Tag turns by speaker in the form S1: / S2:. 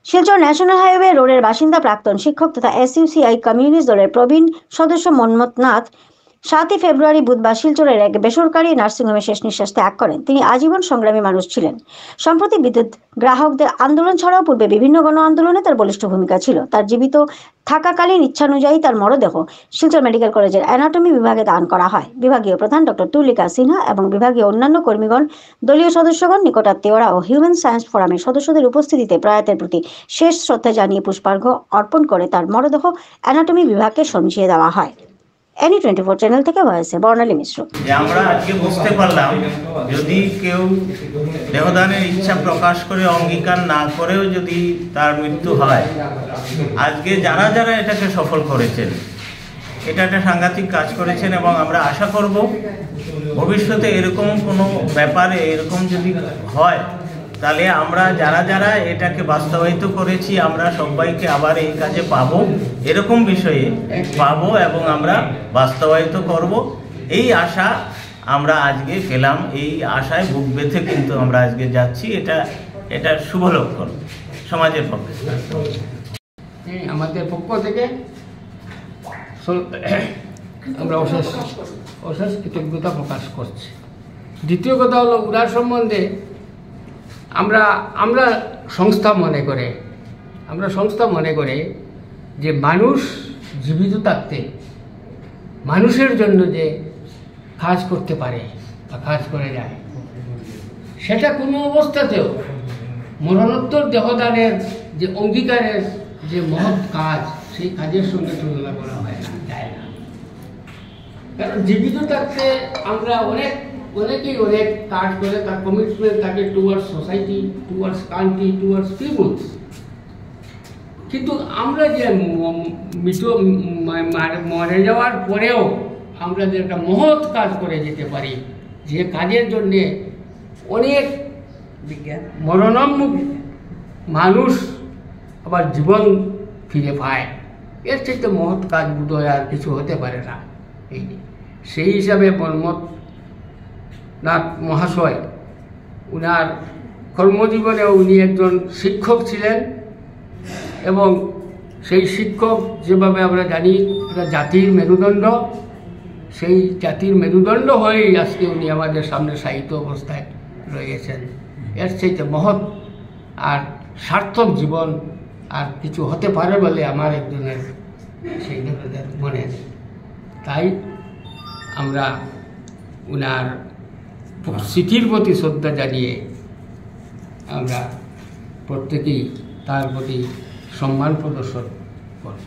S1: Silchar national highway রোডের বাসিন্দা প্রাক্তন শিক্ষক তথা এসইউসিআই কমিউনিস্ট দলের প্রবীণ সদস্য মন্মথ নাথ 7 ফেব্রুয়ারি বুধবার শিলচরের এক বেসরকারি নার্সিংহোমে শেষ নিঃশ্বাস ত্যাগ করেন। তিনি আজীবন সংগ্রামী মানুষ ছিলেন। সম্প্রতি বিদ্যুৎ গ্রাহকদের আন্দোলন ছাড়াও পূর্বে বিভিন্ন গণ আন্দোলনে তার বলিষ্ঠ ভূমিকা ছিল। তার জীবিত থাকাকালীন ইচ্ছানুযায়ী তার মরদেহ শিলচর মেডিকেল কলেজের অ্যানাটমি বিভাগে দান করা হয়। বিভাগীয় প্রধান ডক্টর তুলিকা সিনহা এবং বিভাগীয় অন্যান্য কর্মীগণ, দলীয় সদস্যগণ, নিকটাত্মীয়রা ও হিউম্যান সায়েন্স ফোরামের সদস্যদের উপস্থিতিতে প্রয়াতের প্রতি শেষ শ্রদ্ধা জানিয়ে পুষ্পার্ঘ্য অর্পণ করে তার মরদেহ অ্যানাটমি বিভাগকে সঞ্চিয়ে দেওয়া হয়। এনি 24 চ্যানেল থেকে ভয়েসে বর্ণালী মিশ্র।
S2: আমরা আজকে বুঝতে পারলাম, যদি কেউ দেহদানের ইচ্ছা প্রকাশ করে অঙ্গীকার না করেও যদি তার মৃত্যু হয়, আজকে যারা যারা এটাকে সফল করেছেন, এটা একটা সাংঘাতিক কাজ করেছেন এবং আমরা আশা করব ভবিষ্যতে এরকম কোনো ব্যাপারে এরকম যদি হয়, তাহলে আমরা যারা যারা এটাকে বাস্তবায়িত করেছি আমরা সবাইকে আবার এই কাজে পাবো, এরকম বিষয়ে পাবো এবং আমরা বাস্তবায়িত করব, এই আশা আমরা আজকে পেলাম। এই আশায় বুক বেঁধে কিন্তু আমরা আজকে যাচ্ছি। এটা শুভ লক্ষণ সমাজের পক্ষে।
S3: আমাদের পক্ষ থেকে আমরা অশেষ কৃতজ্ঞতা প্রকাশ করছি। দ্বিতীয় কথা হলো, উনার সম্বন্ধে আমরা সংস্থা মনে করে যে মানুষ জীবিত থাকতে মানুষের জন্য যে কাজ করতে পারে বা কাজ করে যায়, সেটা কোনো অবস্থাতেও মরণোত্তর দেহদানের যে অঙ্গীকারের যে মহৎ কাজ, সেই কাজের সঙ্গে তুলনা করা হয় না, যায় না। কারণ জীবিত থাকতে আমরা অনেকেই অনেক কাজ করে, তার কমিটমেন্ট থাকে towards society, towards country, towards peoples. কিন্তু আমরা যে মরে যাওয়ার পরেও আমরা যে একটা মহৎ কাজ করে যেতে পারি, যে কাজের জন্যে অনেক মরণোন্মুখ মানুষ আবার জীবন ফিরে পায়, এর থেকে মহৎ কাজ বোধহয় আর কিছু হতে পারে না। সেই হিসাবে মন্মথ নাথ মহাশয়, উনার কর্মজীবনে উনি একজন শিক্ষক ছিলেন এবং সেই শিক্ষক যেভাবে আমরা জানি এটা জাতির মেরুদণ্ড, সেই জাতির মেরুদণ্ড হয়েই আজকে উনি আমাদের সামনে সাহিত্য অবস্থায় রয়েছেন। এর চাইতে মহৎ আর সার্থক জীবন আর কিছু হতে পারে বলে আমার একজনের সেই ধরনের মনে। তাই আমরা উনার স্মৃতির প্রতি শ্রদ্ধা জানিয়ে আমরা প্রত্যেকেই তার প্রতি সম্মান প্রদর্শন করব।